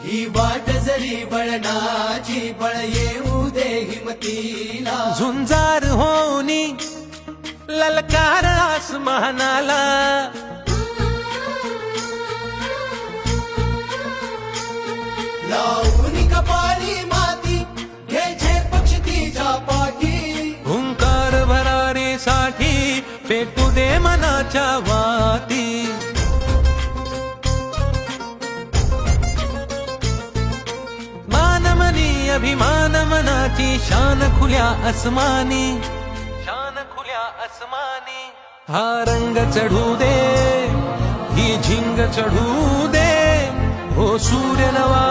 ही वाट जरी बळणाची बळ येऊ दे हिमतीला झुंजार होनी ललकार आसमानाला लावून कपाळी माती घ्यायचे पक्ष तिच्या पाठी हुंकार भरारीसाठी पेटू दे मनाच्या वाती मानमनी अभिमान मनाची शान खुल्या आसमानी शान खुल्या आसमानी हा रंग चढू दे ही झिंग चढू दे हो सूर्य नवा